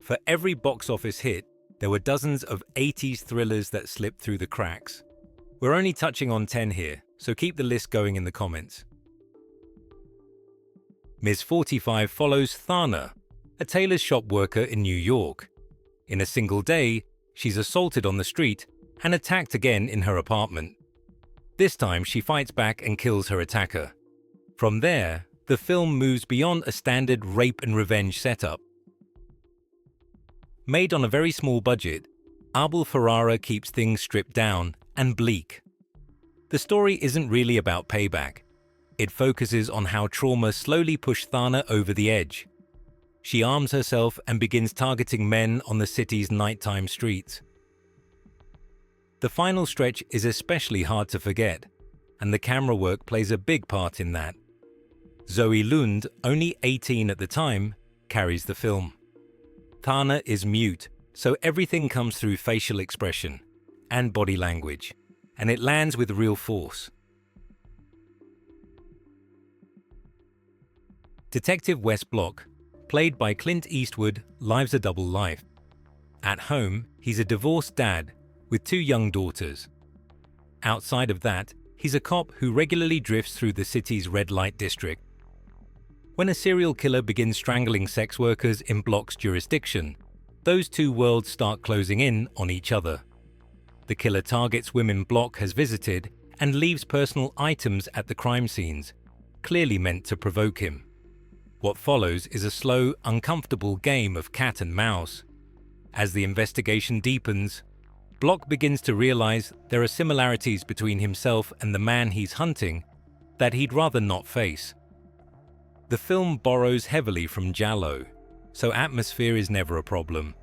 For every box office hit, there were dozens of 80s thrillers that slipped through the cracks. We're only touching on 10 here, so keep the list going in the comments. Ms. 45 follows Thana, a tailor's shop worker in New York. In a single day, she's assaulted on the street and attacked again in her apartment. This time, she fights back and kills her attacker. From there, the film moves beyond a standard rape and revenge setup. Made on a very small budget, Abel Ferrara keeps things stripped down and bleak. The story isn't really about payback. It focuses on how trauma slowly pushed Thana over the edge. She arms herself and begins targeting men on the city's nighttime streets. The final stretch is especially hard to forget, and the camera work plays a big part in that. Zoe Lund, only 18 at the time, carries the film. Thana is mute, so everything comes through facial expression and body language, and it lands with real force. Detective Wes Block, played by Clint Eastwood, lives a double life. At home, he's a divorced dad with 2 young daughters. Outside of that, he's a cop who regularly drifts through the city's red light district. When a serial killer begins strangling sex workers in Block's jurisdiction, those 2 worlds start closing in on each other. The killer targets women Block has visited and leaves personal items at the crime scenes, clearly meant to provoke him. What follows is a slow, uncomfortable game of cat and mouse. As the investigation deepens, Block begins to realize there are similarities between himself and the man he's hunting that he'd rather not face. The film borrows heavily from giallo, so atmosphere is never a problem.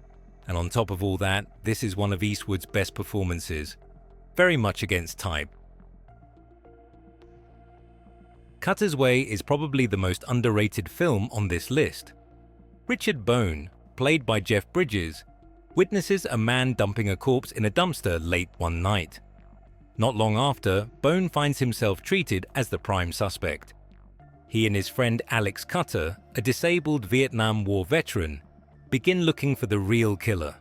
And on top of all that, this is one of Eastwood's best performances, very much against type. Cutter's Way is probably the most underrated film on this list. Richard Bone, played by Jeff Bridges, witnesses a man dumping a corpse in a dumpster late one night. Not long after, Bone finds himself treated as the prime suspect. He and his friend Alex Cutter, a disabled Vietnam War veteran, begin looking for the real killer.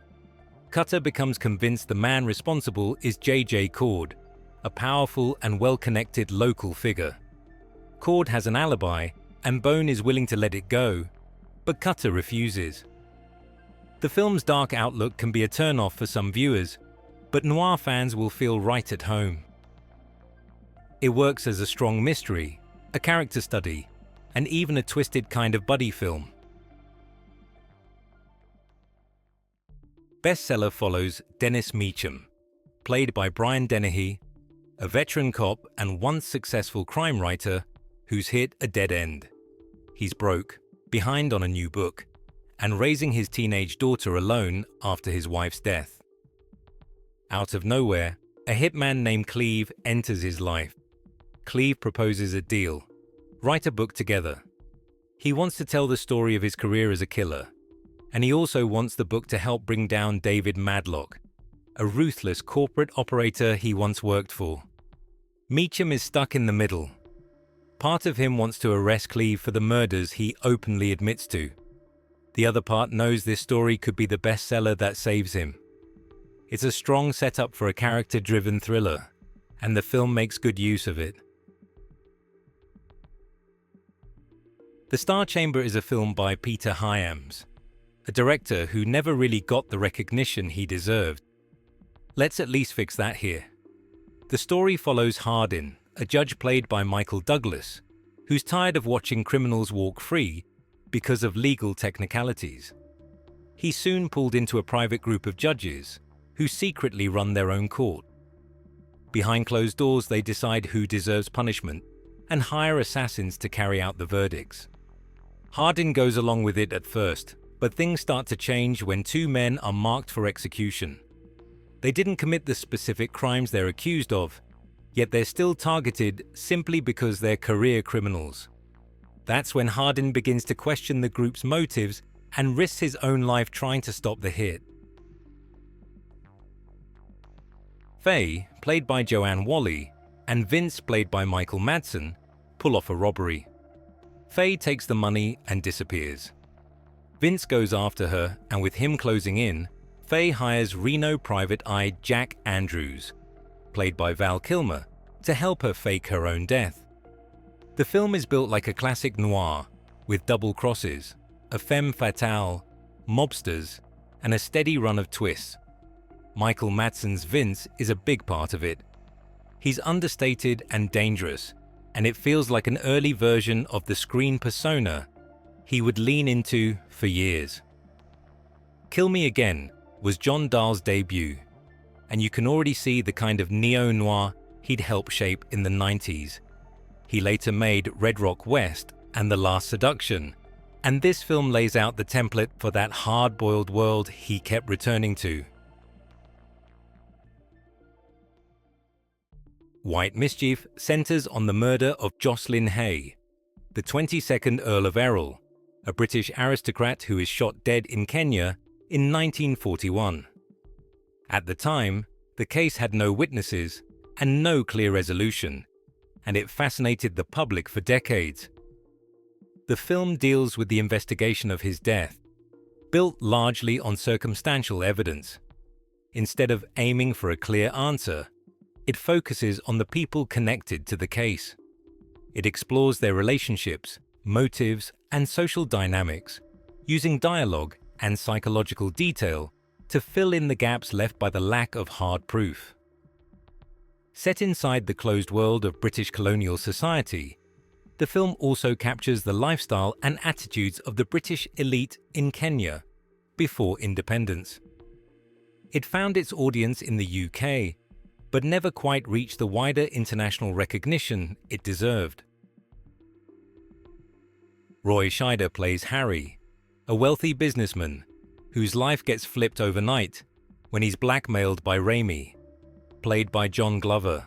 Cutter becomes convinced the man responsible is J.J. Cord, a powerful and well-connected local figure. Cord has an alibi, and Bone is willing to let it go, but Cutter refuses. The film's dark outlook can be a turn-off for some viewers, but noir fans will feel right at home. It works as a strong mystery, a character study, and even a twisted kind of buddy film. Bestseller follows Dennis Meacham, played by Brian Dennehy, a veteran cop and once successful crime writer who's hit a dead end. He's broke, behind on a new book, and raising his teenage daughter alone after his wife's death. Out of nowhere, a hitman named Cleve enters his life. Cleve proposes a deal: write a book together. He wants to tell the story of his career as a killer, and he also wants the book to help bring down David Madlock, a ruthless corporate operator he once worked for. Meacham is stuck in the middle. Part of him wants to arrest Cleve for the murders he openly admits to. The other part knows this story could be the bestseller that saves him. It's a strong setup for a character-driven thriller, and the film makes good use of it. The Star Chamber is a film by Peter Hyams, a director who never really got the recognition he deserved. Let's at least fix that here. The story follows Hardin, a judge played by Michael Douglas, who's tired of watching criminals walk free because of legal technicalities. He's soon pulled into a private group of judges who secretly run their own court. Behind closed doors, they decide who deserves punishment and hire assassins to carry out the verdicts. Hardin goes along with it at first, but things start to change when 2 men are marked for execution. They didn't commit the specific crimes they're accused of, yet they're still targeted simply because they're career criminals. That's when Hardin begins to question the group's motives and risks his own life trying to stop the hit. Faye, played by Joanne Whalley, and Vince, played by Michael Madsen, pull off a robbery. Faye takes the money and disappears. Vince goes after her, and with him closing in, Faye hires Reno private eye Jack Andrews, played by Val Kilmer, to help her fake her own death. The film is built like a classic noir, with double crosses, a femme fatale, mobsters, and a steady run of twists. Michael Madsen's Vince is a big part of it. He's understated and dangerous, and it feels like an early version of the screen persona he would lean into for years. Kill Me Again was John Dahl's debut, and you can already see the kind of neo-noir he'd helped shape in the 90s. He later made Red Rock West and The Last Seduction, and this film lays out the template for that hard-boiled world he kept returning to. White Mischief centers on the murder of Jocelyn Hay, the 22nd Earl of Errol, a British aristocrat who is shot dead in Kenya in 1941. At the time, the case had no witnesses and no clear resolution, and it fascinated the public for decades. The film deals with the investigation of his death, built largely on circumstantial evidence. Instead of aiming for a clear answer, it focuses on the people connected to the case. It explores their relationships, motives, and social dynamics, using dialogue and psychological detail to fill in the gaps left by the lack of hard proof. Set inside the closed world of British colonial society, the film also captures the lifestyle and attitudes of the British elite in Kenya before independence. It found its audience in the UK, but never quite reached the wider international recognition it deserved. Roy Scheider plays Harry, a wealthy businessman whose life gets flipped overnight when he's blackmailed by Raimi, played by John Glover.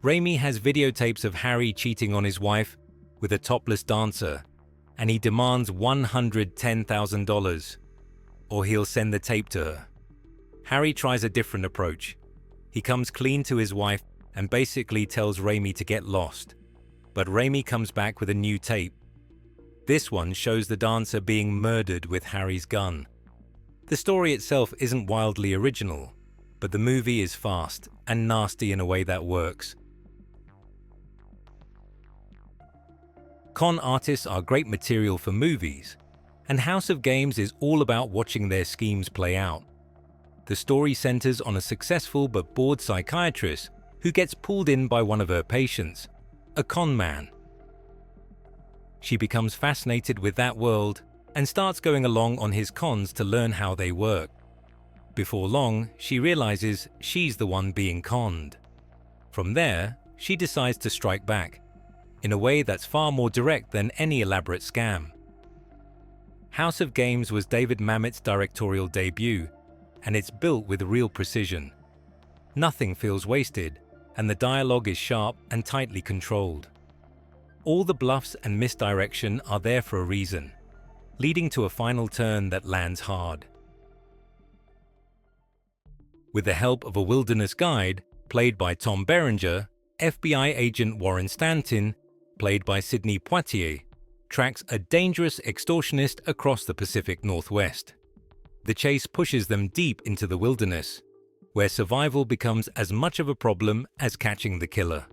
Raimi has videotapes of Harry cheating on his wife with a topless dancer, and he demands $110,000, or he'll send the tape to her. Harry tries a different approach. He comes clean to his wife and basically tells Raimi to get lost, but Raimi comes back with a new tape. This one shows the dancer being murdered with Harry's gun. The story itself isn't wildly original, but the movie is fast and nasty in a way that works. Con artists are great material for movies, and House of Games is all about watching their schemes play out. The story centers on a successful but bored psychiatrist who gets pulled in by one of her patients, a con man. She becomes fascinated with that world and starts going along on his cons to learn how they work. Before long, she realizes she's the one being conned. From there, she decides to strike back, in a way that's far more direct than any elaborate scam. House of Games was David Mamet's directorial debut, and it's built with real precision. Nothing feels wasted, and the dialogue is sharp and tightly controlled. All the bluffs and misdirection are there for a reason, leading to a final turn that lands hard. With the help of a wilderness guide, played by Tom Berenger, FBI agent Warren Stanton, played by Sidney Poitier, tracks a dangerous extortionist across the Pacific Northwest. The chase pushes them deep into the wilderness, where survival becomes as much of a problem as catching the killer.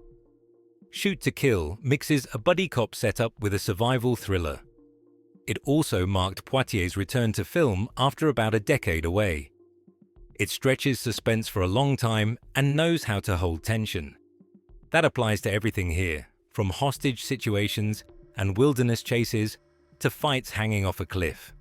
Shoot to Kill mixes a buddy cop setup with a survival thriller. It also marked Poitier's return to film after about a decade away. It stretches suspense for a long time and knows how to hold tension. That applies to everything here, from hostage situations and wilderness chases to fights hanging off a cliff.